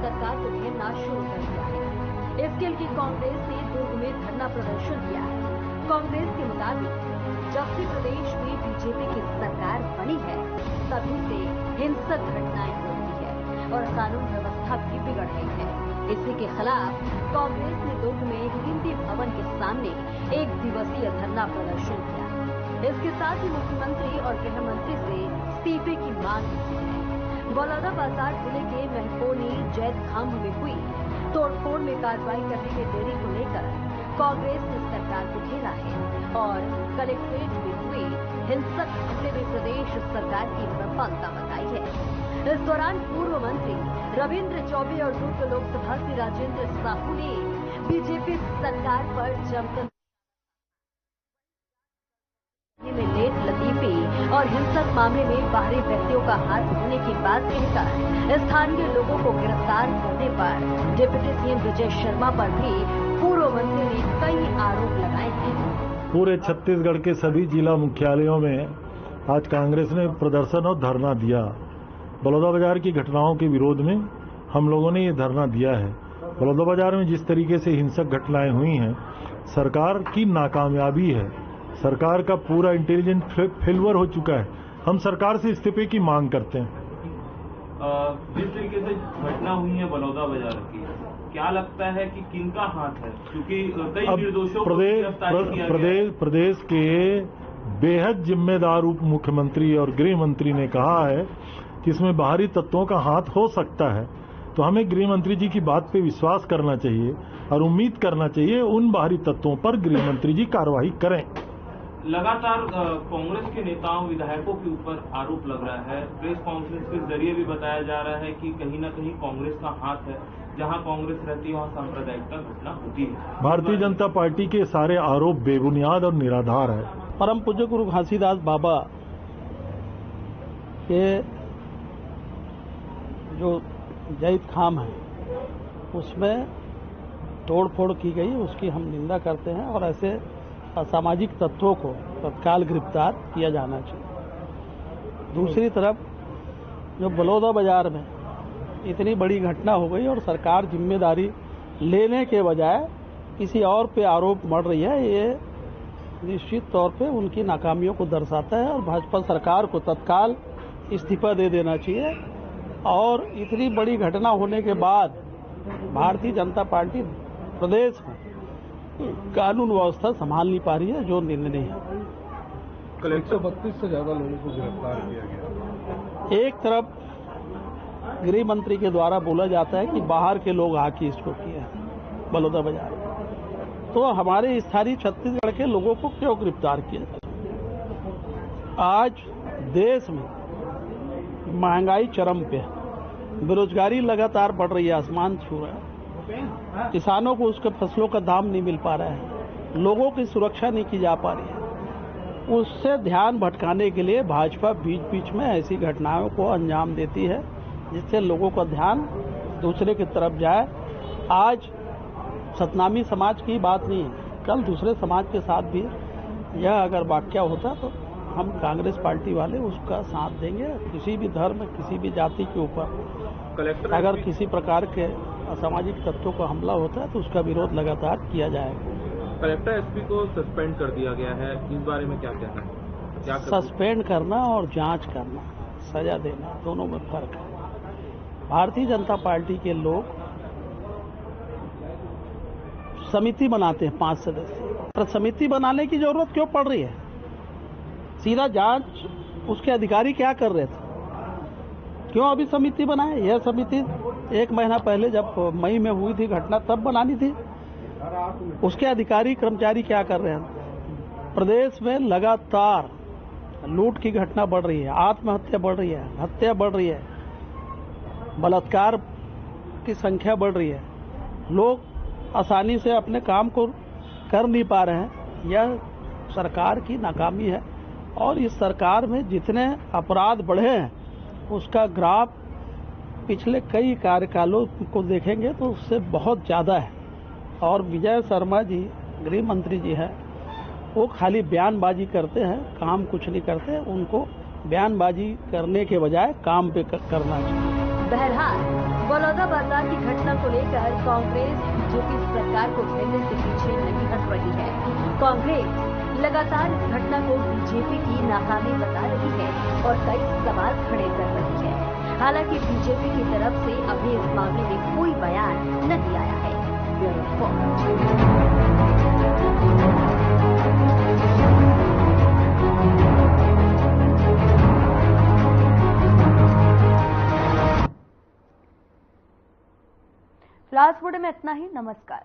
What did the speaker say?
सरकार को घेरना शुरू कर दिया है। इसके लिए कांग्रेस ने दुर्ग में धरना प्रदर्शन किया है। कांग्रेस के मुताबिक जब से प्रदेश में बीजेपी की सरकार बनी है तभी से हिंसक घटनाएं हो रही है और कानून व्यवस्था भी बिगड़ गई है। इसी के खिलाफ कांग्रेस ने दुर्ग में हिंदी भवन के सामने 1 दिवसीय धरना प्रदर्शन किया। इसके साथ ही मुख्यमंत्री और गृह मंत्री से इस्तीफे की मांग की है। बलौदाबाजार जिले के महपोनी जैत खाम में हुई तोड़फोड़ में कार्रवाई करने में देरी को लेकर कांग्रेस ने सरकार को घेरा है और कलेक्ट्रेट में हुए हिंसक हमले में प्रदेश सरकार की विफलता बताई है। इस दौरान पूर्व मंत्री रविंद्र चौबे और दुर्ग लोकसभा से राजेंद्र साहू ने बीजेपी सरकार पर जमकर लेट लतीफी और हिंसक मामले में बाहरी व्यक्तियों का हाथ होने की बात कहकर स्थानीय लोगों को गिरफ्तार करने पर डिप्टी सीएम विजय शर्मा पर भी पूर्व मंत्री ने कई आरोप लगाए हैं। पूरे छत्तीसगढ़ के सभी जिला मुख्यालयों में आज कांग्रेस ने प्रदर्शन और धरना दिया। बलौदाबाजार की घटनाओं के विरोध में हम लोगों ने ये धरना दिया है। बलौदाबाजार में जिस तरीके से हिंसक घटनाएं हुई हैं, सरकार की नाकामयाबी है। सरकार का पूरा इंटेलिजेंट फेल्यूर हो चुका है। हम सरकार से इस्तीफे की मांग करते हैं। जिस तरीके से घटना हुई है बलौदाबाजार की, क्या लगता है कि किनका हाथ है? क्योंकि कई निर्दोषों को गिरफ्तार किया गया। प्रदेश के बेहद जिम्मेदार उप मुख्यमंत्री और गृह मंत्री ने कहा है कि इसमें बाहरी तत्वों का हाथ हो सकता है, तो हमें गृह मंत्री जी की बात पे विश्वास करना चाहिए और उम्मीद करना चाहिए उन बाहरी तत्वों पर गृह मंत्री जी कार्रवाई करें। लगातार कांग्रेस के नेताओं विधायकों के ऊपर आरोप लग रहा है। प्रेस कॉन्फ्रेंस के जरिए भी बताया जा रहा है कि कहीं न कहीं कांग्रेस का हाथ है। जहां कांग्रेस रहती है वहां सांप्रदायिकता घटना होती है। भारतीय जनता पार्टी के सारे आरोप बेबुनियाद और निराधार है। परम पूज्य गुरु घासीदास बाबा के जो जैत खाम है उसमें तोड़फोड़ की गई, उसकी हम निंदा करते हैं और ऐसे असामाजिक तत्वों को तत्काल गिरफ्तार किया जाना चाहिए। दूसरी तरफ जो बलौदाबाजार में इतनी बड़ी घटना हो गई और सरकार जिम्मेदारी लेने के बजाय किसी और पे आरोप मढ़ रही है, ये निश्चित तौर पे उनकी नाकामियों को दर्शाता है और भाजपा सरकार को तत्काल इस्तीफा दे देना चाहिए। और इतनी बड़ी घटना होने के बाद भारतीय जनता पार्टी प्रदेश में कानून व्यवस्था संभाल नहीं पा रही है, जो निंदनीय है। 132 से ज्यादा लोगों को गिरफ्तार किया गया। एक तरफ गृह मंत्री के द्वारा बोला जाता है कि बाहर के लोग आके इसको किया है बलौदाबाजार, तो हमारे स्थानीय छत्तीसगढ़ के लोगों को क्यों गिरफ्तार किया जाए? आज देश में महंगाई चरम पे है, बेरोजगारी लगातार बढ़ रही है, आसमान छू रहा है, किसानों को उसके फसलों का दाम नहीं मिल पा रहा है, लोगों की सुरक्षा नहीं की जा पा रही है। उससे ध्यान भटकाने के लिए भाजपा बीच बीच में ऐसी घटनाओं को अंजाम देती है जिससे लोगों का ध्यान दूसरे की तरफ जाए। आज सतनामी समाज की बात नहीं है, कल दूसरे समाज के साथ भी यह अगर वाकया होता तो हम कांग्रेस पार्टी वाले उसका साथ देंगे। किसी भी धर्म, किसी भी जाति के ऊपर अगर किसी प्रकार के असामाजिक तत्वों का हमला होता है तो उसका विरोध लगातार किया जाएगा। कलेक्टर एसपी को सस्पेंड कर दिया गया है, इस बारे में क्या कहना है? क्या सस्पेंड करना और जांच करना, सजा देना, दोनों में फर्क है। भारतीय जनता पार्टी के लोग समिति बनाते हैं 5 सदस्य, पर समिति बनाने की जरूरत क्यों पड़ रही है? सीधा जांच उसके अधिकारी क्या कर रहे थे, क्यों अभी समिति बनाए? यह समिति 1 महीना पहले जब मई में हुई थी घटना तब बनानी थी। उसके अधिकारी कर्मचारी क्या कर रहे हैं? प्रदेश में लगातार लूट की घटना बढ़ रही है, आत्महत्या बढ़ रही है, हत्या बढ़ रही है, बलात्कार की संख्या बढ़ रही है, लोग आसानी से अपने काम को कर नहीं पा रहे हैं। यह सरकार की नाकामी है और इस सरकार में जितने अपराध बढ़े हैं उसका ग्राफ पिछले कई कार्यकालों को देखेंगे तो उससे बहुत ज़्यादा है। और विजय शर्मा जी गृह मंत्री जी हैं, वो खाली बयानबाजी करते हैं, काम कुछ नहीं करते। उनको बयानबाजी करने के बजाय काम पे करना चाहिए। बहरहाल बलौदाबाजार की घटना को लेकर कांग्रेस बीजेपी सरकार को घेरने से पीछे नहीं हट रही है। कांग्रेस लगातार इस घटना को बीजेपी की नाकामी बता रही है और कई सवाल खड़े कर रही है। हालांकि बीजेपी की तरफ से अभी इस मामले में कोई बयान नहीं आया है। Bureau report. फिलहाल इस वीडियो में इतना ही। नमस्कार।